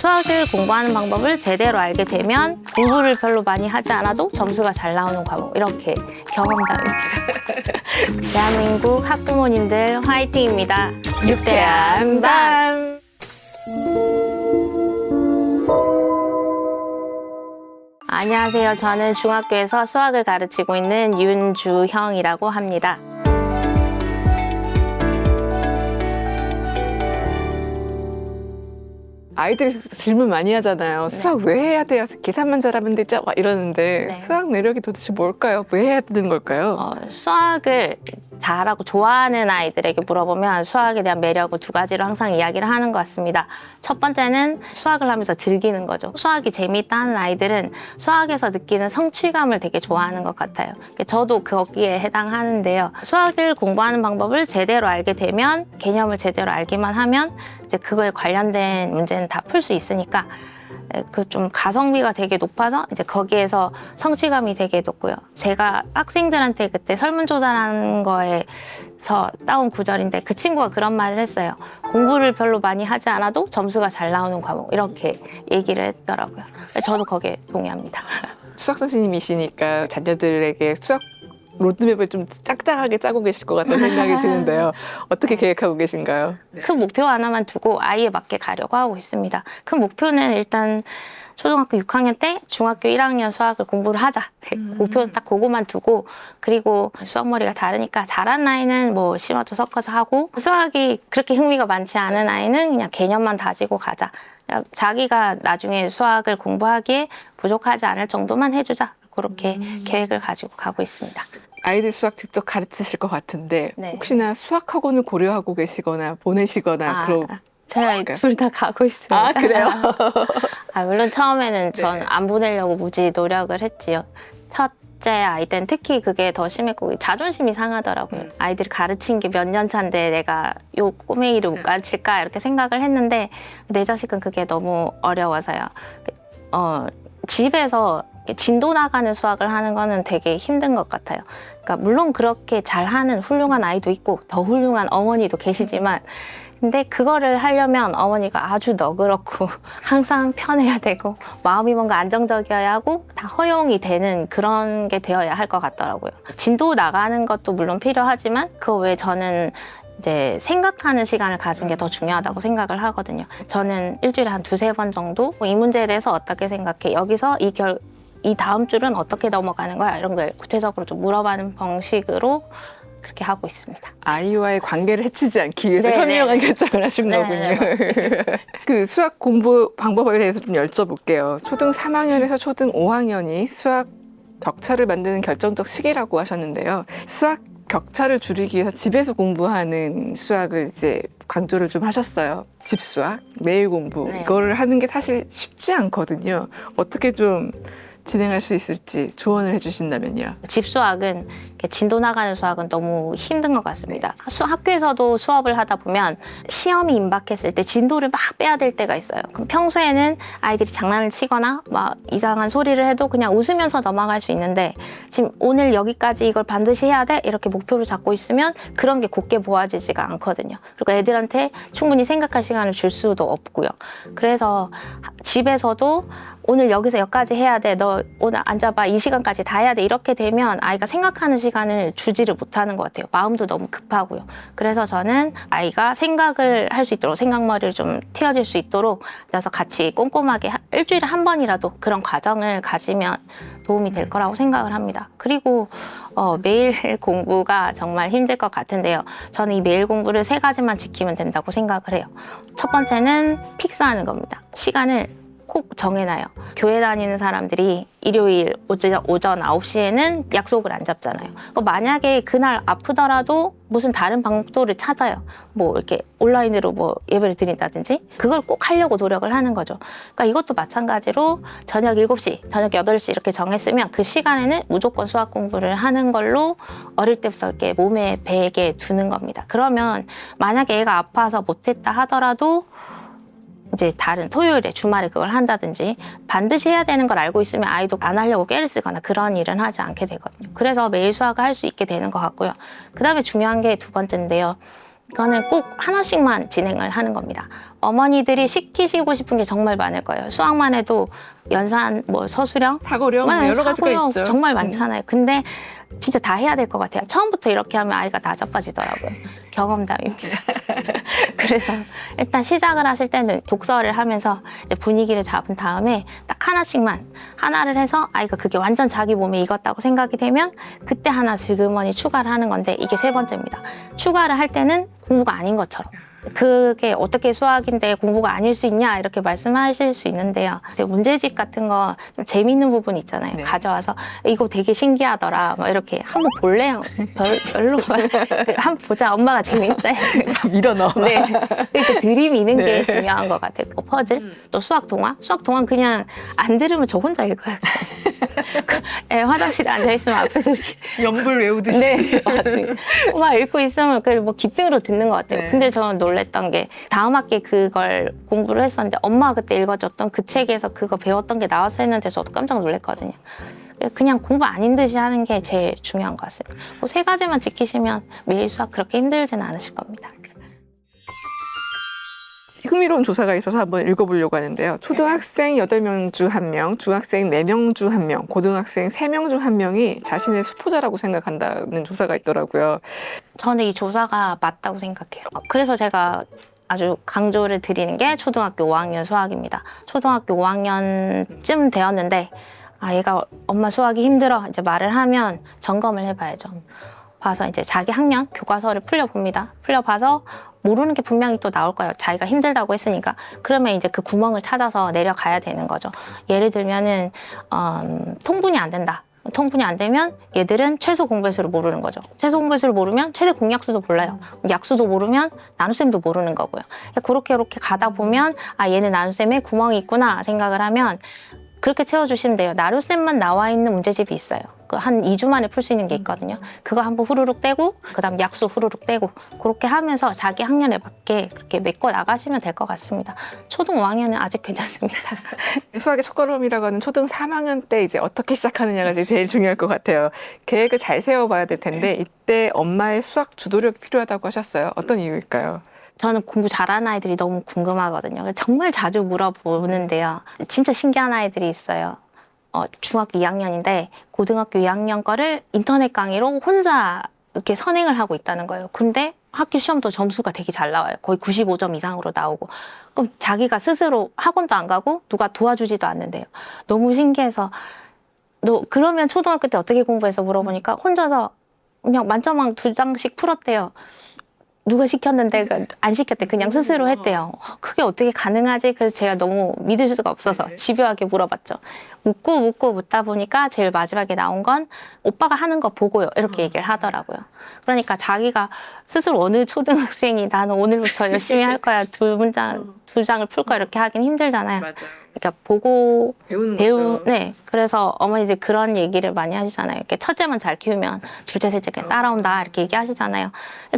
수학을 공부하는 방법을 제대로 알게 되면 공부를 별로 많이 하지 않아도 점수가 잘 나오는 과목, 이렇게 경험담입니다. 대한민국 학부모님들 화이팅입니다. 유쾌한 밤. 안녕하세요. 저는 중학교에서 수학을 가르치고 있는 윤주형이라고 합니다. 아이들이 질문 많이 하잖아요. 수학 왜 해야 돼요? 계산만 잘하면 되죠? 막 이러는데 네. 수학 매력이 도대체 뭘까요? 왜 해야 되는 걸까요? 수학을 잘하고 좋아하는 아이들에게 물어보면 수학에 대한 매력을 두 가지로 항상 이야기를 하는 것 같습니다. 첫 번째는 수학을 하면서 즐기는 거죠. 수학이 재미있다 하는 아이들은 수학에서 느끼는 성취감을 되게 좋아하는 것 같아요. 저도 거기에 해당하는데요. 수학을 공부하는 방법을 제대로 알게 되면, 개념을 제대로 알기만 하면 이제 그거에 관련된 문제는 다 풀 수 있으니까 그 좀 가성비가 되게 높아서 이제 거기에서 성취감이 되게 높고요. 제가 학생들한테 그때 설문조사라는 거에서 따온 구절인데 그 친구가 그런 말을 했어요. 공부를 별로 많이 하지 않아도 점수가 잘 나오는 과목, 이렇게 얘기를 했더라고요. 저도 거기에 동의합니다. 수학 선생님이시니까 자녀들에게 수학 로드맵을 좀 짝짝하게 짜고 계실 것 같다는 생각이 드는데요. 어떻게 계획하고 계신가요? 큰 목표 하나만 두고 아이에 맞게 가려고 하고 있습니다. 큰 목표는 일단 초등학교 6학년 때 중학교 1학년 수학을 공부를 하자. 목표는 딱 그거만 두고, 그리고 수학머리가 다르니까 잘하는 아이는 뭐 심화도 섞어서 하고, 수학이 그렇게 흥미가 많지 않은 아이는 그냥 개념만 다지고 가자. 자기가 나중에 수학을 공부하기에 부족하지 않을 정도만 해주자. 그렇게 계획을 가지고 가고 있습니다. 아이들 수학 직접 가르치실 것 같은데 네. 혹시나 수학학원을 고려하고 계시거나 보내시거나 제가 둘 다 가고 있습니다. 아, 그래요? 물론 처음에는 전 네. 안 보내려고 무지 노력을 했지요. 첫째 아이 때는 특히 그게 더 심했고 자존심이 상하더라고요. 아이들이 가르친 게 몇 년 차인데 내가 요 꼬맹이를 못 가르칠까 이렇게 생각을 했는데 내 자식은 그게 너무 어려워서요. 집에서 진도 나가는 수학을 하는 거는 되게 힘든 것 같아요. 그러니까 물론 그렇게 잘하는 훌륭한 아이도 있고 더 훌륭한 어머니도 계시지만, 근데 그거를 하려면 어머니가 아주 너그럽고 항상 편해야 되고 마음이 뭔가 안정적이어야 하고 다 허용이 되는 그런 게 되어야 할 것 같더라고요. 진도 나가는 것도 물론 필요하지만 그 외에 저는 이제 생각하는 시간을 가진 게 더 중요하다고 생각을 하거든요. 저는 일주일에 한 두세 번 정도 이 문제에 대해서 어떻게 생각해? 여기서 이 다음 줄은 어떻게 넘어가는 거야? 이런 걸 구체적으로 좀 물어보는 방식으로 그렇게 하고 있습니다. 아이와의 관계를 해치지 않기 위해서 네, 현명한 네. 결정을 하신 네, 거군요. 네, 그 수학 공부 방법에 대해서 좀 여쭤볼게요. 초등 3학년에서 초등 5학년이 수학 격차를 만드는 결정적 시기라고 하셨는데요. 수학 격차를 줄이기 위해서 집에서 공부하는 수학을 이제 강조를 좀 하셨어요. 집 수학, 매일 공부, 네. 이거를 하는 게 사실 쉽지 않거든요. 어떻게 좀 진행할 수 있을지 조언을 해주신다면요. 집 수학은, 진도 나가는 수학은 너무 힘든 것 같습니다. 학교에서도 수업을 하다 보면 시험이 임박했을 때 진도를 막 빼야 될 때가 있어요. 그럼 평소에는 아이들이 장난을 치거나 막 이상한 소리를 해도 그냥 웃으면서 넘어갈 수 있는데, 지금 오늘 여기까지 이걸 반드시 해야 돼? 이렇게 목표를 잡고 있으면 그런 게 곧게 보아지지가 않거든요. 그리고 애들한테 충분히 생각할 시간을 줄 수도 없고요. 그래서 집에서도 오늘 여기서 여기까지 해야 돼. 너 오늘 앉아봐. 이 시간까지 다 해야 돼. 이렇게 되면 아이가 생각하는 시간을 주지를 못하는 것 같아요. 마음도 너무 급하고요. 그래서 저는 아이가 생각을 할 수 있도록, 생각머리를 좀 틔워질 수 있도록 그래서 같이 꼼꼼하게 일주일에 한 번이라도 그런 과정을 가지면 도움이 될 거라고 생각을 합니다. 그리고 매일 공부가 정말 힘들 것 같은데요. 저는 이 매일 공부를 세 가지만 지키면 된다고 생각을 해요. 첫 번째는 픽스하는 겁니다. 시간을 꼭 정해놔요. 교회 다니는 사람들이 일요일 오전 9시에는 약속을 안 잡잖아요. 만약에 그날 아프더라도 무슨 다른 방법도를 찾아요. 뭐 이렇게 온라인으로 뭐 예배를 드린다든지 그걸 꼭 하려고 노력을 하는 거죠. 그러니까 이것도 마찬가지로 저녁 7시, 저녁 8시 이렇게 정했으면 그 시간에는 무조건 수학 공부를 하는 걸로 어릴 때부터 이렇게 몸에 배게 두는 겁니다. 그러면 만약에 애가 아파서 못했다 하더라도 이제 다른 토요일에 주말에 그걸 한다든지 반드시 해야 되는 걸 알고 있으면 아이도 안 하려고 꾀를 쓰거나 그런 일은 하지 않게 되거든요. 그래서 매일 수학을 할 수 있게 되는 것 같고요. 그 다음에 중요한 게 두 번째인데요. 이거는 꼭 하나씩만 진행을 하는 겁니다. 어머니들이 시키시고 싶은 게 정말 많을 거예요. 수학만 해도 연산, 뭐 서술형, 사고령 뭐 여러 가지가 사고형 있죠. 정말 많잖아요. 근데 진짜 다 해야 될 것 같아요. 처음부터 이렇게 하면 아이가 다 자빠지더라고요. 경험담입니다. 그래서 일단 시작을 하실 때는 독서를 하면서 이제 분위기를 잡은 다음에 딱 하나씩만 하나를 해서 아이가 그게 완전 자기 몸에 익었다고 생각이 되면 그때 하나 슬그머니 추가를 하는 건데 이게 세 번째입니다. 추가를 할 때는 공부가 아닌 것처럼. 그게 어떻게 수학인데 공부가 아닐 수 있냐 이렇게 말씀하실 수 있는데요. 문제집 같은 거 좀 재미있는 부분 있잖아요. 네. 가져와서 이거 되게 신기하더라. 막 이렇게 한번 볼래요? 별로 한번 보자. 엄마가 재밌대. 밀어 넣어. 네, 그 들이미는 네. 게 중요한 것 같아요. 퍼즐, 또 수학 동화. 수학 동화 그냥 안 들으면 저 혼자 읽어요. 네, 화장실에 앉아 있으면 앞에서 이렇게 연불 외우듯이. 네, 맞습니다. 막 읽고 있으면 뭐 기등으로 듣는 것 같아요. 네. 근데 저는 놀랬던 게 다음 학기에 그걸 공부를 했었는데 엄마가 그때 읽어줬던 그 책에서 그거 배웠던 게 나와서 했는데 저도 깜짝 놀랐거든요. 그냥 공부 아닌 듯이 하는 게 제일 중요한 것 같습니다. 뭐 세 가지만 지키시면 매일 수학 그렇게 힘들지는 않으실 겁니다. 흥미로운 조사가 있어서 한번 읽어보려고 하는데요. 초등학생 8명 중 1명, 중학생 4명 중 1명, 고등학생 3명 중 1명이 자신의 수포자라고 생각한다는 조사가 있더라고요. 저는 이 조사가 맞다고 생각해요. 그래서 제가 아주 강조를 드리는 게 초등학교 5학년 수학입니다. 초등학교 5학년쯤 되었는데 얘가 엄마 수학이 힘들어 이제 말을 하면 점검을 해봐야죠. 봐서 이제 자기 학년 교과서를 풀려봅니다. 풀려봐서 모르는 게 분명히 또 나올 거예요. 자기가 힘들다고 했으니까. 그러면 이제 그 구멍을 찾아서 내려가야 되는 거죠. 예를 들면은 통분이 안 된다. 통분이 안 되면 얘들은 최소 공배수를 모르는 거죠. 최소 공배수를 모르면 최대 공약수도 몰라요. 약수도 모르면 나눗셈도 모르는 거고요. 그렇게 가다 보면 얘는 나눗셈에 구멍이 있구나 생각을 하면 그렇게 채워주시면 돼요. 나눗셈만 나와 있는 문제집이 있어요. 한 2주 만에 풀 수 있는 게 있거든요. 그거 한번 후루룩 떼고 그다음 약수 후루룩 떼고 그렇게 하면서 자기 학년에 맞게 그렇게 메꿔 나가시면 될 것 같습니다. 초등 5학년은 아직 괜찮습니다. 수학의 첫걸음이라고 하는 초등 3학년 때 이제 어떻게 시작하느냐가 이제 제일 중요할 것 같아요. 계획을 잘 세워봐야 될 텐데 이때 엄마의 수학 주도력이 필요하다고 하셨어요. 어떤 이유일까요? 저는 공부 잘하는 아이들이 너무 궁금하거든요. 정말 자주 물어보는데요. 진짜 신기한 아이들이 있어요. 중학교 2학년인데 고등학교 2학년 거를 인터넷 강의로 혼자 이렇게 선행을 하고 있다는 거예요. 근데 학교 시험도 점수가 되게 잘 나와요. 거의 95점 이상으로 나오고. 그럼 자기가 스스로 학원도 안 가고 누가 도와주지도 않는데요. 너무 신기해서 너 그러면 초등학교 때 어떻게 공부해서 물어보니까 혼자서 그냥 만점왕 2장씩 풀었대요. 누가 시켰는데 안 시켰대. 그냥 스스로 했대요. 그게 어떻게 가능하지? 그래서 제가 너무 믿을 수가 없어서 집요하게 물어봤죠. 묻다 보니까 제일 마지막에 나온 건 오빠가 하는 거 보고요. 이렇게 얘기를 하더라고요. 그러니까 자기가 스스로 어느 초등학생이 나는 오늘부터 열심히 할 거야. 두 장을 풀 거야. 이렇게 하긴 힘들잖아요. 맞아요. 그러니까 보고 배우는 거죠. 네. 그래서 어머니 이제 그런 얘기를 많이 하시잖아요. 이렇게 첫째만 잘 키우면 둘째, 셋째 그냥 따라온다 이렇게 얘기하시잖아요.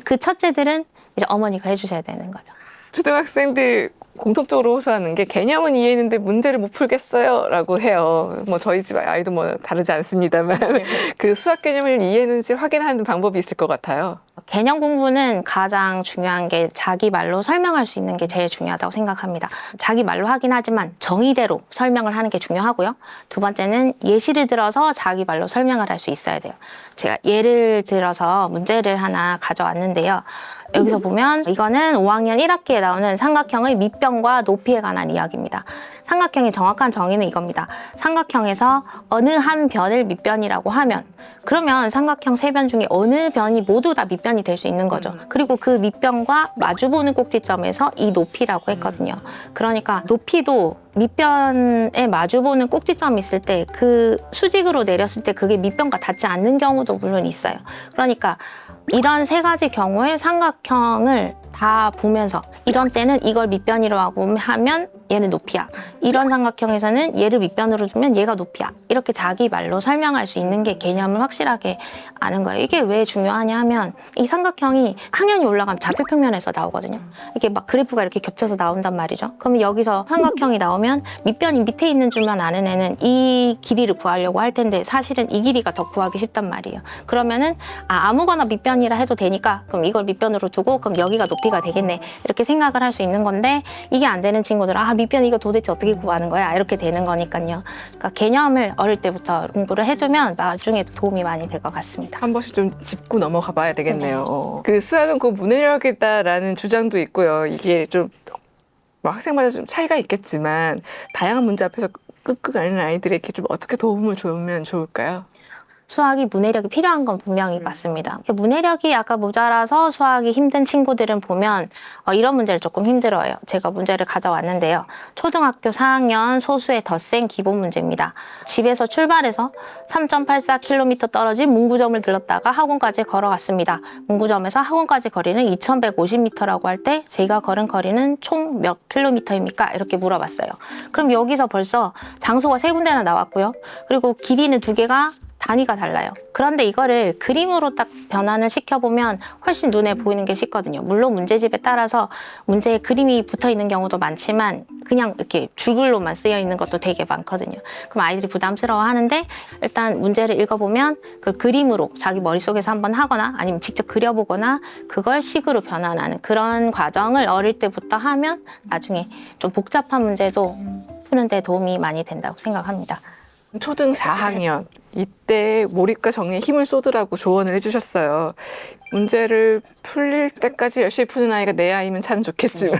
그 첫째들은 이제 어머니가 해주셔야 되는 거죠. 초등학생들 공통적으로 호소하는 게 개념은 이해했는데 문제를 못 풀겠어요 라고 해요. 뭐 저희 집 아이도 뭐 다르지 않습니다만 그 수학 개념을 이해했는지 확인하는 방법이 있을 것 같아요. 개념 공부는 가장 중요한 게 자기 말로 설명할 수 있는 게 제일 중요하다고 생각합니다. 자기 말로 하긴 하지만 정의대로 설명을 하는 게 중요하고요. 두 번째는 예시를 들어서 자기 말로 설명을 할 수 있어야 돼요. 제가 예를 들어서 문제를 하나 가져왔는데요. 여기서 보면 이거는 5학년 1학기에 나오는 삼각형의 밑변과 높이에 관한 이야기입니다. 삼각형의 정확한 정의는 이겁니다. 삼각형에서 어느 한 변을 밑변이라고 하면 그러면 삼각형 세 변 중에 어느 변이 모두 다 밑변이 될 수 있는 거죠. 그리고 그 밑변과 마주보는 꼭지점에서 이 높이라고 했거든요. 그러니까 높이도 밑변에 마주보는 꼭지점이 있을 때 그 수직으로 내렸을 때 그게 밑변과 닿지 않는 경우도 물론 있어요. 그러니까 이런 세 가지 경우에 삼각형을 다 보면서 이런 때는 이걸 밑변으로 하면 얘는 높이야. 이런 삼각형에서는 얘를 밑변으로 두면 얘가 높이야. 이렇게 자기 말로 설명할 수 있는 게 개념을 확실하게 아는 거예요. 이게 왜 중요하냐 하면 이 삼각형이 항연이 올라가면 좌표평면에서 나오거든요. 이게 막 그래프가 이렇게 겹쳐서 나온단 말이죠. 그러면 여기서 삼각형이 나오면 밑변이 밑에 있는 줄만 아는 애는 이 길이를 구하려고 할 텐데 사실은 이 길이가 더 구하기 쉽단 말이에요. 그러면은 아무거나 밑변이라 해도 되니까 그럼 이걸 밑변으로 두고 그럼 여기가 높이가 되겠네. 이렇게 생각을 할 수 있는 건데 이게 안 되는 친구들은 밑변 이거 도대체 어떻게 구하는 거야? 이렇게 되는 거니까요. 그러니까 개념을 어릴 때부터 공부를 해두면 나중에 도움이 많이 될 것 같습니다. 한 번씩 좀 짚고 넘어가 봐야 되겠네요. 그 수학은 그 문해력이다라는 주장도 있고요. 이게 좀 학생마다 좀 차이가 있겠지만 다양한 문제 앞에서 끄끄 앓는 아이들에게 좀 어떻게 도움을 주면 좋을까요? 수학이 문해력이 필요한 건 분명히 맞습니다. 문해력이 아까 모자라서 수학이 힘든 친구들은 보면 이런 문제를 조금 힘들어요. 제가 문제를 가져왔는데요. 초등학교 4학년 소수의 덧셈 기본 문제입니다. 집에서 출발해서 3.84km 떨어진 문구점을 들렀다가 학원까지 걸어갔습니다. 문구점에서 학원까지 거리는 2150m라고 할 때 제가 걸은 거리는 총 몇 킬로미터입니까? 이렇게 물어봤어요. 그럼 여기서 벌써 장소가 3군데나 나왔고요. 그리고 길이는 2개가 단위가 달라요. 그런데 이거를 그림으로 딱 변환을 시켜보면 훨씬 눈에 보이는 게 쉽거든요. 물론 문제집에 따라서 문제에 그림이 붙어 있는 경우도 많지만 그냥 이렇게 줄글로만 쓰여 있는 것도 되게 많거든요. 그럼 아이들이 부담스러워 하는데 일단 문제를 읽어보면 그 그림으로 자기 머릿속에서 한번 하거나 아니면 직접 그려보거나 그걸 식으로 변환하는 그런 과정을 어릴 때부터 하면 나중에 좀 복잡한 문제도 푸는데 도움이 많이 된다고 생각합니다. 초등 4학년 이때 몰입과 정리에 힘을 쏟으라고 조언을 해주셨어요. 문제를 풀릴 때까지 열심히 푸는 아이가 내 아이면 참 좋겠지만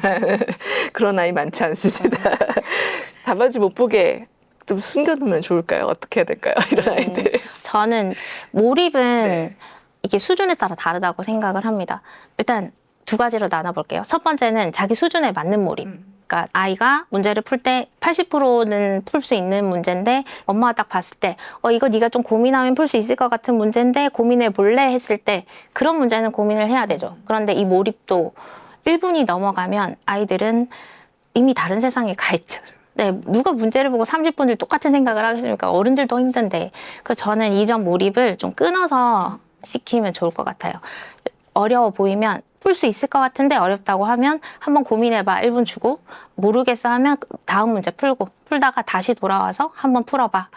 그런 아이 많지 않습니다. 답안지 못 보게 좀 숨겨두면 좋을까요? 어떻게 해야 될까요? 이런 아이들. 저는 몰입은 이게 수준에 따라 다르다고 생각을 합니다. 일단 2가지로 나눠볼게요. 첫 번째는 자기 수준에 맞는 몰입. 그러니까 아이가 문제를 풀 때 80%는 풀 수 있는 문제인데 엄마가 딱 봤을 때 이거 네가 좀 고민하면 풀 수 있을 것 같은 문제인데 고민해 볼래 했을 때 그런 문제는 고민을 해야 되죠. 그런데 이 몰입도 1분이 넘어가면 아이들은 이미 다른 세상에 가 있죠. 네, 누가 문제를 보고 30분을 똑같은 생각을 하겠습니까? 어른들도 힘든데. 그래서 저는 이런 몰입을 좀 끊어서 시키면 좋을 것 같아요. 어려워 보이면 풀 수 있을 것 같은데 어렵다고 하면 한번 고민해봐 1분 주고 모르겠어 하면 다음 문제 풀고 풀다가 다시 돌아와서 한번 풀어봐.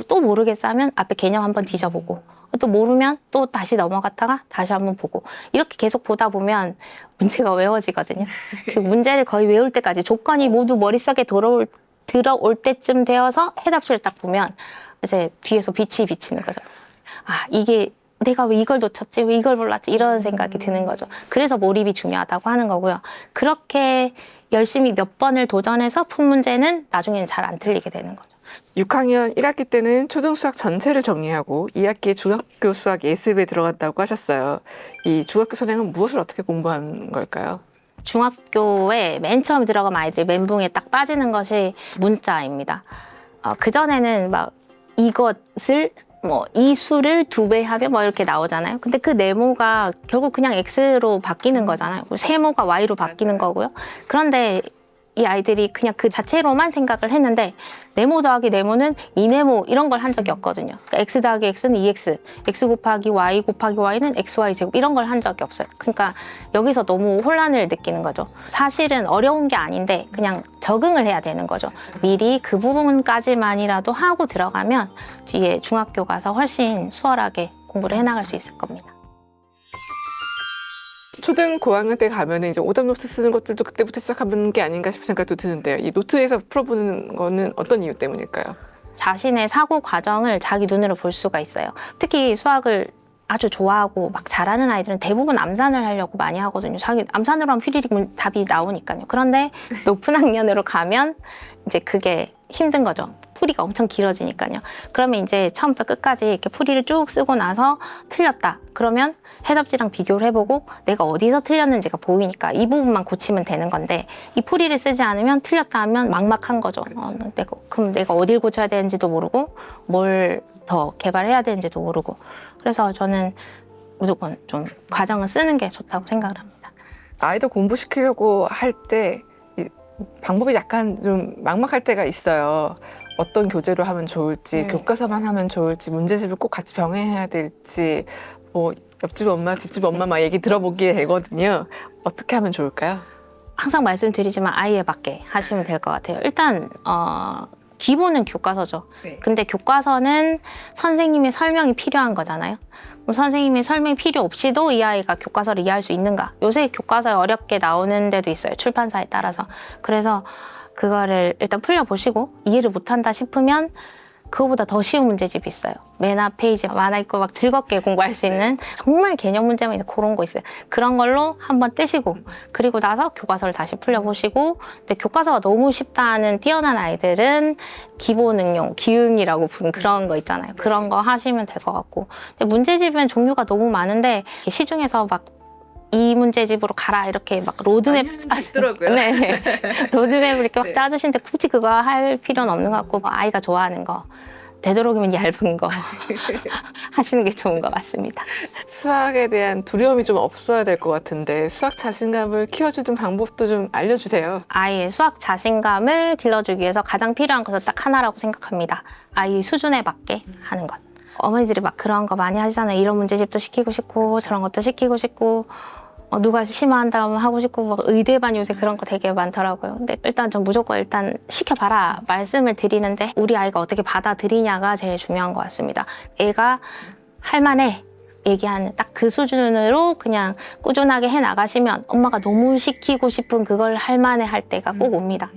또 모르겠어 하면 앞에 개념 한번 뒤져보고 또 모르면 또 다시 넘어갔다가 다시 한번 보고 이렇게 계속 보다 보면 문제가 외워지거든요. 그 문제를 거의 외울 때까지 조건이 모두 머릿속에 들어올 때쯤 되어서 해답지를 딱 보면 이제 뒤에서 빛이 비치는 거죠. 이게 내가 왜 이걸 놓쳤지? 왜 이걸 몰랐지? 이런 생각이 드는 거죠. 그래서 몰입이 중요하다고 하는 거고요. 그렇게 열심히 몇 번을 도전해서 푼 문제는 나중에는 잘 안 틀리게 되는 거죠. 6학년 1학기 때는 초등수학 전체를 정리하고 2학기에 중학교 수학 예습에 들어갔다고 하셨어요. 이 중학교 선생은 무엇을 어떻게 공부하는 걸까요? 중학교에 맨 처음 들어가면 아이들이 멘붕에 딱 빠지는 것이 문자입니다. 그전에는 막 이것을 이 수를 2배 하면 이렇게 나오잖아요. 근데 그 네모가 결국 그냥 X로 바뀌는 거잖아요. 세모가 Y로 바뀌는 거고요. 그런데 이 아이들이 그냥 그 자체로만 생각을 했는데 네모 더하기 네모는 이네모 이런 걸 한 적이 없거든요. 그러니까 X 더하기 X는 2X, X 곱하기 Y 곱하기 Y는 XY 제곱 이런 걸 한 적이 없어요. 그러니까 여기서 너무 혼란을 느끼는 거죠. 사실은 어려운 게 아닌데 그냥 적응을 해야 되는 거죠. 미리 그 부분까지만이라도 하고 들어가면 뒤에 중학교 가서 훨씬 수월하게 공부를 해나갈 수 있을 겁니다. 초등 고학년 때 가면 이제 오답 노트 쓰는 것들도 그때부터 시작하는 게 아닌가 싶은 생각도 드는데요. 이 노트에서 풀어보는 거는 어떤 이유 때문일까요? 자신의 사고 과정을 자기 눈으로 볼 수가 있어요. 특히 수학을 아주 좋아하고 막 잘하는 아이들은 대부분 암산을 하려고 많이 하거든요. 자기 암산으로 하면 휘리릭 답이 나오니까요. 그런데 높은 학년으로 가면 이제 그게 힘든 거죠. 풀이가 엄청 길어지니까요. 그러면 이제 처음부터 끝까지 이렇게 풀이를 쭉 쓰고 나서 틀렸다. 그러면 해답지랑 비교를 해보고 내가 어디서 틀렸는지가 보이니까 이 부분만 고치면 되는 건데 이 풀이를 쓰지 않으면 틀렸다 하면 막막한 거죠. 그럼 내가 어딜 고쳐야 되는지도 모르고 뭘 더 개발해야 되는지도 모르고 그래서 저는 무조건 좀 과정을 쓰는 게 좋다고 생각을 합니다. 아이들 공부시키려고 할 때 방법이 약간 좀 막막할 때가 있어요. 어떤 교재로 하면 좋을지, 네. 교과서만 하면 좋을지, 문제집을 꼭 같이 병행해야 될지, 뭐 옆집 엄마, 뒷집 엄마 막 얘기 들어보게 되거든요. 어떻게 하면 좋을까요? 항상 말씀드리지만 아이에 맞게 하시면 될 것 같아요. 일단 기본은 교과서죠. 네. 근데 교과서는 선생님의 설명이 필요한 거잖아요. 그럼 선생님의 설명이 필요 없이도 이 아이가 교과서를 이해할 수 있는가? 요새 교과서에 어렵게 나오는 데도 있어요. 출판사에 따라서. 그래서 그거를 일단 풀려보시고 이해를 못한다 싶으면 그거보다 더 쉬운 문제집이 있어요. 맨 앞 페이지에 만화 있고 막 즐겁게 공부할 수 있는 정말 개념 문제만 있는 그런 거 있어요. 그런 걸로 한번 떼시고 그리고 나서 교과서를 다시 풀려보시고 근데 교과서가 너무 쉽다는 뛰어난 아이들은 기본 응용, 기응이라고 부르는 그런 거 있잖아요. 그런 거 하시면 될 것 같고 근데 문제집은 종류가 너무 많은데 시중에서 막 이 문제집으로 가라 이렇게 막 로드맵 있더라고요. 네. 로드맵을 이렇게 막 네. 짜주시는데 굳이 그거 할 필요는 없는 것 같고 뭐 아이가 좋아하는 거 되도록이면 얇은 거 하시는 게 좋은 것 같습니다. 수학에 대한 두려움이 좀 없어야 될 것 같은데 수학 자신감을 키워주는 방법도 좀 알려주세요. 아이의 수학 자신감을 길러주기 위해서 가장 필요한 것은 딱 하나라고 생각합니다. 아이 수준에 맞게 하는 것. 어머니들이 막 그런 거 많이 하시잖아요. 이런 문제집도 시키고 싶고 저런 것도 시키고 싶고 누가 심화한다면 하고 싶고 막 의대반 요새 그런 거 되게 많더라고요. 근데 일단 전 무조건 일단 시켜봐라 말씀을 드리는데 우리 아이가 어떻게 받아들이냐가 제일 중요한 것 같습니다. 애가 할만해 얘기하는 딱 그 수준으로 그냥 꾸준하게 해 나가시면 엄마가 너무 시키고 싶은 그걸 할만해 할 때가 꼭 옵니다.